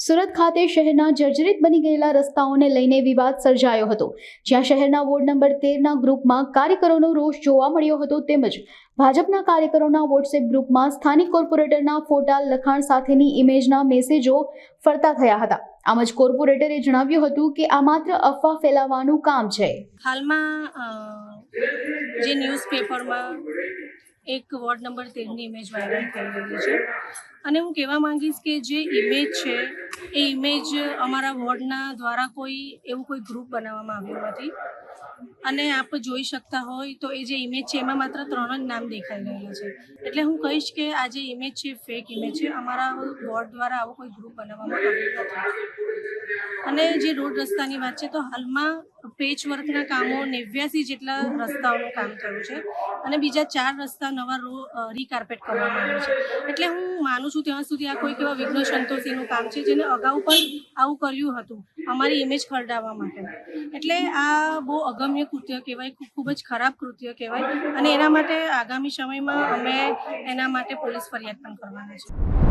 સુરત ખાતે શહેરના જર્જરિત બની ગયેલા રસ્તાઓને લઈને વિવાદ સર્જાયો હતો, જ્યાં શહેરના વોર્ડ નંબર 13ના ગ્રુપમાં કાર્યકરોનો રોષ જોવા મળ્યો હતો, તેમજ ભાજપના કાર્યકરોના વોટ્સએપ ગ્રુપમાં સ્થાનિક કોર્પોરેટરના ફોટા લખાણ સાથેની ઇમેજના મેસેજો ફરતા થયા હતા। આમ જ કોર્પોરેટરે જણાવ્યું હતું કે આ માત્ર અફવા ફેલાવવાનું કામ છે। હાલમાં જે ન્યૂઝપેપરમાં એક વોર્ડ નંબર 13ની ઇમેજ વાયરલ થઈ રહી છે અને હું કહેવા માંગીશ કે જે ઇમેજ છે એ ઇમેજ અમારા વોર્ડના દ્વારા એવું કોઈ ગ્રુપ બનાવવામાં આવ્યું નથી અને આપ જોઈ શકતા હોય તો એ જે ઇમેજ છે એમાં માત્ર 3 જ નામ દેખાઈ રહ્યા છે। એટલે હું કહીશ કે આ જે ઇમેજ છે ફેક ઇમેજ છે, અમારા વોર્ડ દ્વારા આવો કોઈ ગ્રુપ બનાવવામાં આવ્યો નથી। અને જે રોડ રસ્તાની વાત છે તો હાલમાં પેચવર્કના કામો 89 જેટલા રસ્તાઓનું કામ થયું છે અને બીજા 4 રસ્તા નવા રીકાર્પેટ કરવામાં આવ્યા છે। એટલે હું માનું છું ત્યાં સુધી આ કોઈક એવા વિઘ્ન સંતોષીનું કામ છે જેને અગાઉ પણ આવું કર્યું હતું અમારી ઇમેજ ખરડાવવા માટે। એટલે આ બહુ અગમ્ય કૃત્ય કહેવાય, ખૂબ જ ખરાબ કૃત્ય કહેવાય અને એના માટે આગામી સમયમાં અમે એના માટે પોલીસ ફરિયાદ પણ કરવાના છે।